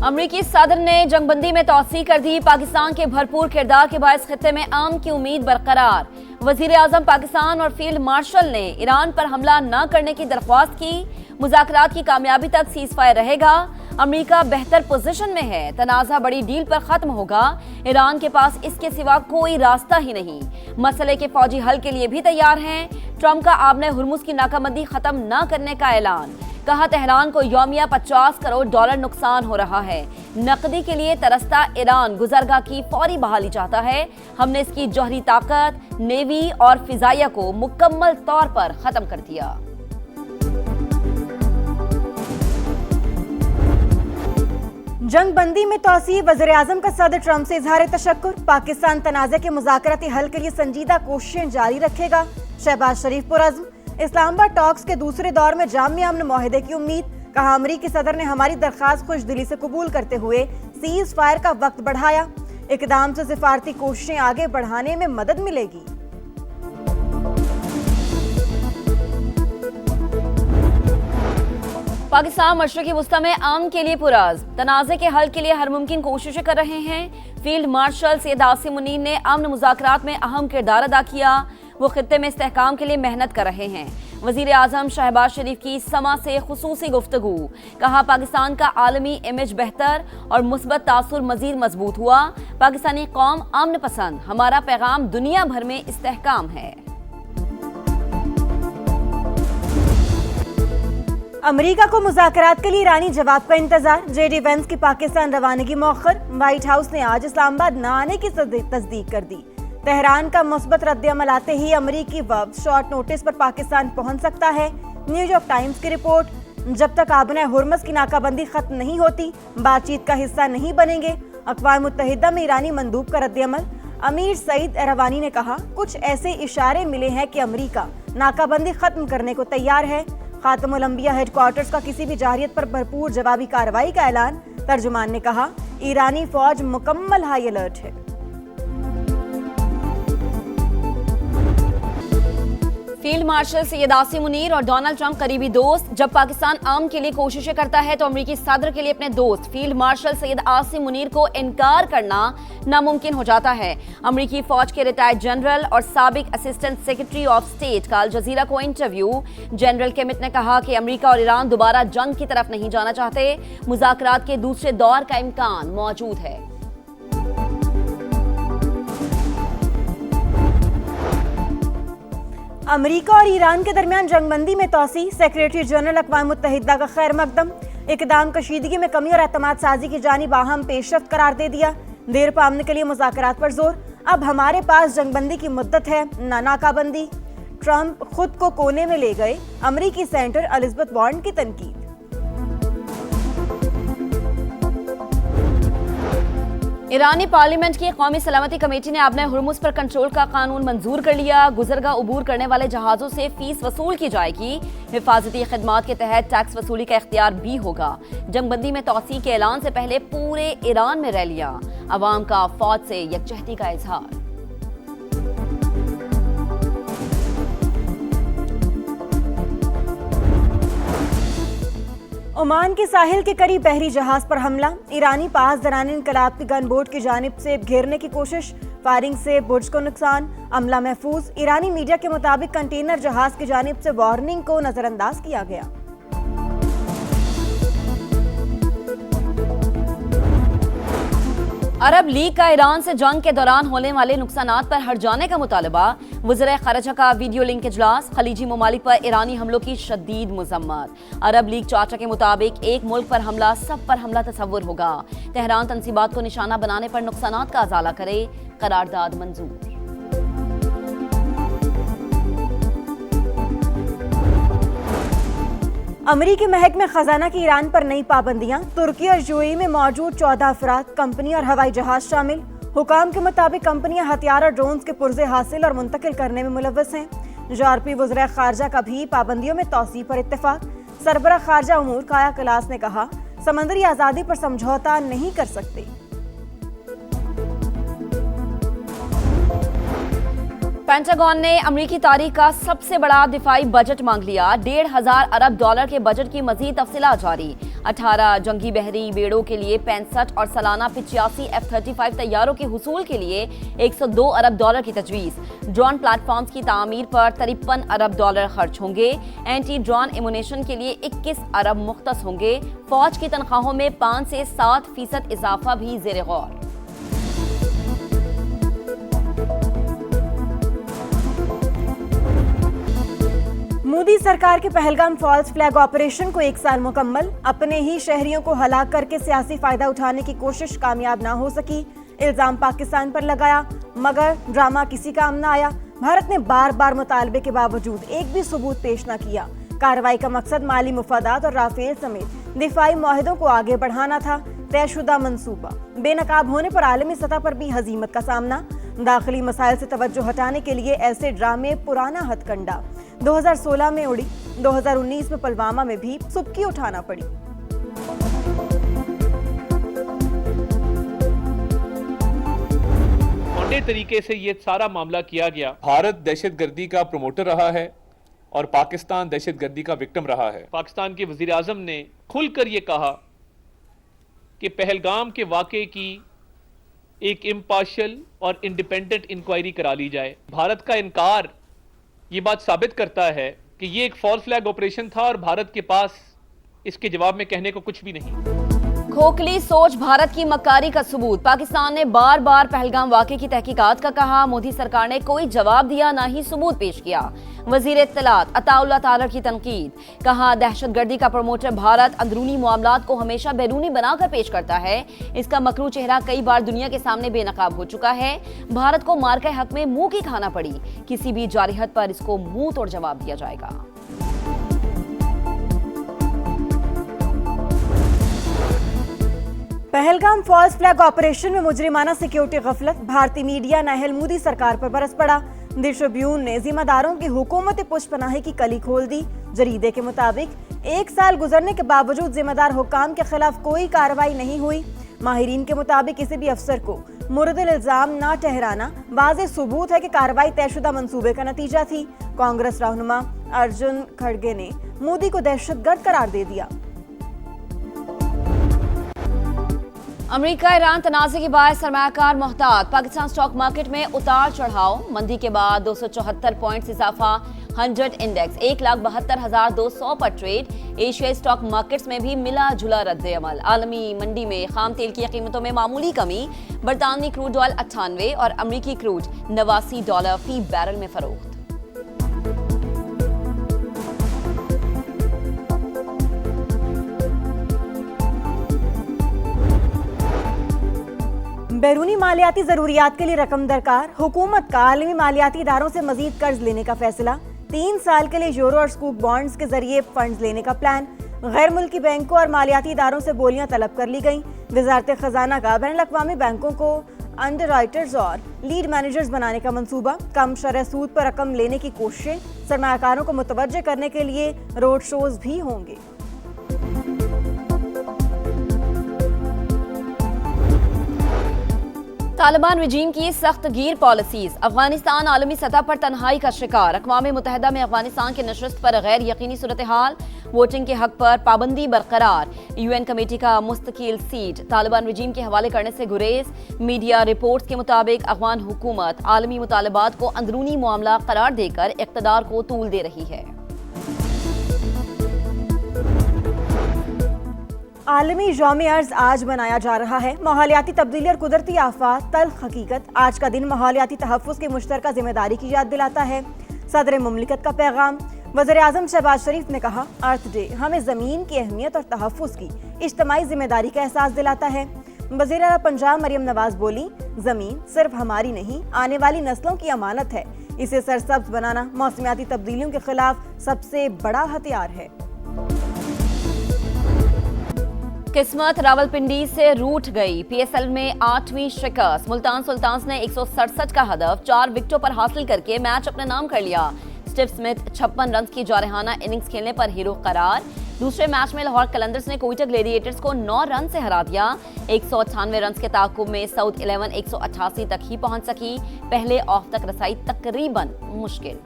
अमरीकी सदर ने जंगबंदी में तौसीह कर दी। पाकिस्तान के भरपूर किरदार के बायस खित्ते में अमन की उम्मीद बरकरार। वजीर आजम पाकिस्तान और फील्ड मार्शल ने ईरान पर हमला न करने की दरख्वास्त की। मुज़ाकरात की कामयाबी तक सीज फायर रहेगा। अमरीका बेहतर पोजीशन में है। तनाज़ा बड़ी डील पर खत्म होगा। ईरान के पास इसके सिवा कोई रास्ता ही नहीं। मसले के फौजी हल के लिए भी तैयार हैं। ट्रंप का आबने हुर्मुज़ की नाकाबंदी खत्म न करने का ऐलान। कहा तेहरान को यौमिया $50 करोड़ नुकसान हो रहा है। नकदी के लिए तरसता ईरान गुजरगाह की फौरी बहाली चाहता है। हमने इसकी जौहरी ताकत, नेवी और फिजाइया को मुकम्मल तौर पर खत्म कर दिया। जंगबंदी में तौसीह। वज़ीर आज़म का सदर ट्रंप से इजहार तशक्कुर। पाकिस्तान तनाज़े के मुज़ाकराती हल के लिए संजीदा कोशिशें जारी रखेगा। शहबाज शरीफ पुरज़्म। इस्लामाबाद टॉक्स के दूसरे दौर में जामी अमन मुआहदे की उम्मीद। कहा अमरीकी सदर ने हमारी दरख्वास्त खुशदिली से कबूल करते हुए सीज फायर का वक्त बढ़ाया। इक़दाम से सिफारती कोशिशें आगे बढ़ाने में मदद मिलेगी। पाकिस्तान मशरक़ी वुस्ता में अमन के लिए पुराज। तनाज़े के हल के लिए हर मुमकिन कोशिशें कर रहे हैं। फील्ड मार्शल सैयद आसिम मुनीर ने अमन मुज़ाकरात में अहम किरदार अदा किया। वो खित्ते में इस्तेहकाम के लिए मेहनत कर रहे हैं। वज़ीर आज़म शहबाज शरीफ की समा से खुसूसी गुफ्तगू। कहा पाकिस्तान का आलमी इमेज बेहतर और मुस्बत तासुर मजीद मजबूत हुआ। पाकिस्तानी कौम अमन पसंद। हमारा पैगाम दुनिया भर में इस्तेहकाम है। अमेरिका को मुज़ाकरात के लिए ईरानी जवाब का इंतजार। जेडी वेंस की पाकिस्तान रवानगी मौखर। व्हाइट हाउस ने आज इस्लामाबाद न आने की तस्दीक कर दी। तेहरान का मुस्बत रद्द-ए-अमल आते ही अमरीकी वफ़द शॉर्ट नोटिस पर पाकिस्तान पहुंच सकता है। न्यूयॉर्क टाइम्स की रिपोर्ट। जब तक आबने हुर्मुज़ की नाकाबंदी खत्म नहीं होती, बातचीत का हिस्सा नहीं बनेंगे। अक़वाम मुत्तहिदा में ईरानी मंदूब का रद्द-ए-अमल। अमीर सईद एरवानी ने कहा कुछ ऐसे इशारे मिले हैं कि अमरीका नाकाबंदी खत्म करने को तैयार है। खातमुल अंबिया हेडक्वार्टर्स का किसी भी जारियत पर भरपूर जवाबी कार्रवाई का ऐलान। तर्जुमान ने कहा ईरानी फौज मुकम्मल हाई अलर्ट है। फील्ड मार्शल सैयद आसिम मुनीर और डोनाल्ड ट्रंप करीबी दोस्त। जब पाकिस्तान अमन के लिए कोशिशें करता है तो अमरीकी सदर के लिए अपने दोस्त फील्ड मार्शल सैयद आसिम मुनीर को इनकार करना नामुमकिन हो जाता है। अमरीकी फौज के रिटायर्ड जनरल और साबिक असिस्टेंट सेक्रेटरी ऑफ स्टेट का अल जजीरा को इंटरव्यू। जनरल केमिट ने कहा कि अमरीका और ईरान दोबारा जंग की तरफ नहीं जाना चाहते। मुज़ाकरात के दूसरे दौर का इम्कान मौजूद है। अमेरिका और ईरान के दरमियान जंगबंदी में तौसीह। सेक्रेटरी जनरल अक़वाम मुत्तहिदा का खैर मकदम। इक़दाम कशीदगी में कमी और एतमाद साजी की जानिब अहम पेशरफ्त करार दे दिया। देर पा अमन के लिए मुज़ाकरात पर जोर। अब हमारे पास जंगबंदी की मुद्दत है, न नाकाबंदी। ट्रंप खुद को कोने में ले गए। अमरीकी सेनेटर एलिज़ाबेथ वार्न की तनकीद। ईरानी पार्लियामेंट की कौमी सलामती कमेटी ने आबने हुर्मुज़ पर कंट्रोल का कानून मंजूर कर लिया। गुजरगाह उबूर करने वाले जहाज़ों से फीस वसूल की जाएगी। हिफाजती खिदमात के तहत टैक्स वसूली का इख्तियार भी होगा। जंगबंदी में तौसीह के ऐलान से पहले पूरे ईरान में रैलियां। अवाम का फौज से यकजहती का इजहार। ओमान के साहिल के करीब बहरी जहाज पर हमला। ईरानी पास दरान इनकलाब की गन बोट की जानिब से घेरने की कोशिश। फायरिंग से बुर्ज को नुकसान। अमला महफूज। ईरानी मीडिया के मुताबिक कंटेनर जहाज की जानिब से वार्निंग को नजरअंदाज किया गया। अरब लीग का ईरान से जंग के दौरान होने वाले नुकसानात पर हट जाने का मुतालबा। वज़ीर ख़ारिजा का वीडियो लिंक इजलास। खलीजी ममालिक पर ईरानी हमलों की शदीद मज़म्मत। अरब लीग चार्टर के मुताबिक एक मुल्क पर हमला सब पर हमला तस्वुर होगा। तेहरान तंसीबात को निशाना बनाने पर नुकसानात का अजाला करे। करारदाद मंजूर। अमरीकी महकमे खजाना की ईरान पर नई पाबंदियां। तुर्की और यूएई में मौजूद 14 अफराद, कंपनी और हवाई जहाज शामिल। हुकाम के मुताबिक कंपनियां हथियार और ड्रोन्स के पुर्जे हासिल और मुंतकिल करने में मुलव्वस हैं। यूरोपीय वज़ीर ख़ारिजा का भी पाबंदियों में तौसीह पर इत्तेफाक। सरबराह ख़ारिजा उमूर काया कलास ने कहा समंदरी आज़ादी पर समझौता नहीं कर सकते। पेंटागन ने अमेरिकी तारीख का सबसे बड़ा दिफाई बजट मांग लिया। 1,500 अरब डॉलर के बजट की मजीद तफसीलात जारी। 18 जंगी बहरी बेड़ों के लिए 65 और सालाना 85 F-35 तैयारों के हुसूल के लिए 102 अरब डॉलर की तजवीज़। ड्रोन प्लेटफॉर्म्स की तामीर पर 53 अरब डॉलर खर्च होंगे। एंटी ड्रोन एमुनेशन के लिए 21 अरब मुख्तस होंगे। फौज की तनख्वाहों में 5 से 7% इजाफा भी ज़ेर गौर। मोदी सरकार के पहलगाम फॉल्स फ्लैग ऑपरेशन को 1 साल मुकम्मल। अपने ही शहरियों को हलाक करके सियासी फायदा उठाने की कोशिश कामयाब ना हो सकी। इल्जाम पाकिस्तान पर लगाया, मगर ड्रामा किसी काम ना आया। भारत ने बार बार मुतालबे के बावजूद एक भी सबूत पेश न किया। कार्रवाई का मकसद माली मुफादात और राफेल समेत दिफाई मुआहदों को आगे बढ़ाना था। तयशुदा मंसूबा बेनकाब होने पर आलमी सतह पर भी हजीमत का सामना। दाखिली मसाइल से तवज्जो हटाने के लिए ऐसे ड्रामे पुराना हथकंडा 2016 में उड़ी, 2019 में पुलवामा में भी सुबकी उठाना पड़ी। मोटे तरीके से ये सारा मामला किया गया। भारत दहशतगर्दी का प्रमोटर रहा है और पाकिस्तान दहशतगर्दी का विक्टिम रहा है। पाकिस्तान के वजीर आजम ने खुलकर ये कहा कि पहलगाम के वाक़े की एक इम्पार्शियल और इंडिपेंडेंट इंक्वायरी करा ली जाए। भारत का इनकार ये बात साबित करता है कि ये एक फॉल्स फ्लैग ऑपरेशन था और भारत के पास इसके जवाब में कहने को कुछ भी नहीं। खोखली सोच भारत की मक्कारी का सबूत। पाकिस्तान ने बार बार पहलगाम वाक़े की तहकीकात का कहा। मोदी सरकार ने कोई जवाब दिया, ना ही सबूत पेश किया। वजीर इत्तलात अताउल्लाह तारर की तनकीद। कहा, दहशतगर्दी का प्रमोटर भारत अंदरूनी मामलात को हमेशा बैरूनी बनाकर पेश करता है। इसका मकरू चेहरा कई बार दुनिया के सामने बेनकाब हो चुका है। भारत को मार्के हक में मुंह की खाना पड़ी। किसी भी जारिहत पर इसको मुंह तोड़ जवाब दिया जाएगा। पहलगाम फॉल्स फ्लैग ऑपरेशन में मुजरिमाना सिक्योरिटी गफलत। भारतीय मीडिया नाहल मोदी सरकार पर बरस पड़ा। द ट्रिब्यून ने जिम्मेदारों की हुकूमत पुष्पनाही की कली खोल दी। जरीदे के मुताबिक 1 साल गुजरने के बावजूद जिम्मेदार हुक्काम के खिलाफ कोई कार्रवाई नहीं हुई। माहिरीन के मुताबिक किसी भी अफसर को मुर्दल इल्जाम न ठहराना वाज़ेह सबूत है कि कार्रवाई तयशुदा मंसूबे का नतीजा थी। कांग्रेस रहनुमा अर्जुन खड़गे ने मोदी को दहशतगर्द करार दे दिया। अमेरिका ईरान तनाज़े के बाद सरमायाकार मोहतात। पाकिस्तान स्टॉक मार्केट में उतार चढ़ाव। मंदी के बाद 274 पॉइंट्स इजाफा। 100 इंडेक्स 1,72,200 पर ट्रेड। एशियाई स्टॉक मार्केट्स में भी मिला जुला रद्द अमल। आलमी मंडी में खाम तेल की कीमतों में मामूली कमी। बरतानवी क्रूड ऑयल 98 और अमरीकी क्रूड $89 फी बैरल में फरोख्त। बैरूनी मालियाती जरूरियात के लिए रकम दरकार। हुकूमत का आलमी मालियाती इदारों से मजीद कर्ज लेने का फैसला। 3 साल के लिए यूरो और स्कूप बॉन्ड्स के जरिए फंड्स लेने का प्लान। गैर मुल्की बैंकों और मालियाती इदारों से बोलियां तलब कर ली गईं। वजारत खजाना का बैनुल अक़वामी बैंकों को अंडरराइटर्स और लीड मैनेजर्स बनाने का मंसूबा। कम शरह सूद पर रकम लेने की कोशिशें। सरमायाकारों को मुतवज्जे करने के लिए रोड शोज भी होंगे। तालिबान रजीम की सख्त गिर पॉलिसीज। अफगानिस्तान आलमी सतह पर तन्हाई का शिकार। अक़वाम मुत्तहिदा में अफगानिस्तान की नशस्त पर गैर यकीनी सूरत हाल। वोटिंग के हक पर पाबंदी बरकरार। UN कमेटी का मुस्तकिल सीट तालिबान रजीम के हवाले करने से गुरेज। मीडिया रिपोर्ट्स के मुताबिक अफगान हुकूमत आलमी मुतालबात को अंदरूनी मामला करार देकर इक़्तिदार को तूल दे रही है। आलमी यौम अर्ज आज मनाया जा रहा है। माहौलियाती तब्दीली और कुदरती आफात तल्ख हकीकत। आज का दिन माहौलियाती तहफ़्फ़ुज़ की मुश्तरका जिम्मेदारी की याद दिलाता है। सदर मुमलिकत का पैगाम। वज़ीर आज़म शहबाज शरीफ ने कहा, अर्थ डे हमें ज़मीन की अहमियत और तहफ़्फ़ुज़ की इज्तिमाई जिम्मेदारी का एहसास दिलाता है। वज़ीर आला पंजाब मरियम नवाज बोली, ज़मीन सिर्फ हमारी नहीं, आने वाली नस्लों की अमानत है। इसे सरसब्ज़ बनाना मौसमियाती तब्दीलियों के खिलाफ सबसे बड़ा हथियार है। किस्मत रावलपिंडी से रूठ गई। PSL में 8वीं शिकस्त। मुल्तान सुल्तान्स ने 167 का हदफ 4 विकेटों पर हासिल करके मैच अपने नाम कर लिया। स्टीव स्मिथ 56 रन की जारहाना इनिंग्स खेलने पर हीरो करार। दूसरे मैच में लाहौर कलंदर्स ने कोयटा ग्लेडिएटर्स को 9 रन से हरा दिया। 198 रन के ताकुब में साउथ 11 188 तक ही पहुंच सकी। पहले ऑफ तक रसाई तकरीबन मुश्किल।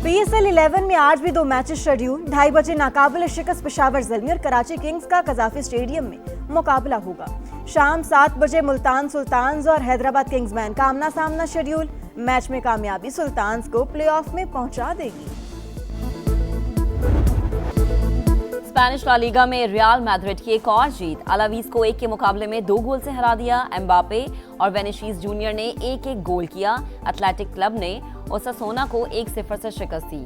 PSL 11 में आज भी 2 मैचेस शेड्यूल। 2:30 बजे नाकाबिल शिकस्त पेशावर ज़ल्मी और कराची किंग्स का कजाफी स्टेडियम में मुकाबला होगा। शाम 7 बजे मुल्तान सुल्तान्स और हैदराबाद किंग्समैन का आमना सामना शेड्यूल। मैच में कामयाबी सुल्तान्स को प्लेऑफ में पहुंचा देगी। स्पेनिश ला लीगा में रियल मैड्रिड की एक और जीत। अलावीज को 1 के मुकाबले में 2 गोल से हरा दिया। एम्बापे और वेनिसीज जूनियर ने 1-1 गोल किया। एथलेटिक क्लब ने ओसासोना को 1-0 से शिकस्त दी।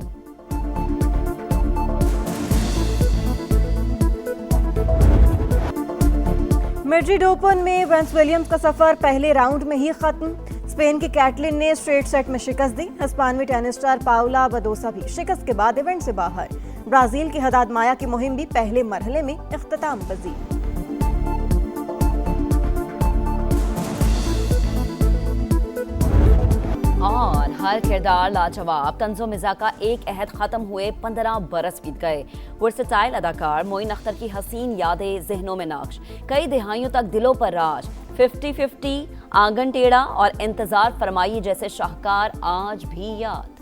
मैड्रिड ओपन में वेंस विलियम्स का सफर पहले राउंड में ही खत्म। स्पेन की कैटलिन ने स्ट्रेट सेट में शिकस्त दी। हिस्पानवी टेनिस स्टार पाउला बदोसा भी शिकस्त के बाद इवेंट से बाहर। ब्राजील की हदाद माया की मुहिम भी पहले मरहले में इख्तिताम पजीर। और हर किरदार लाजवाब। तंजो मिर्जा का एक अहद खत्म हुए 15 बरस बीत गए। वर्सेटाइल अदाकार मोइन अख्तर की हसीन यादें जहनों में नक्श। कई दिहाइयों तक दिलों पर राज। 50-50, आंगन टेढ़ा और इंतजार फरमाई जैसे शाहकार आज भी याद।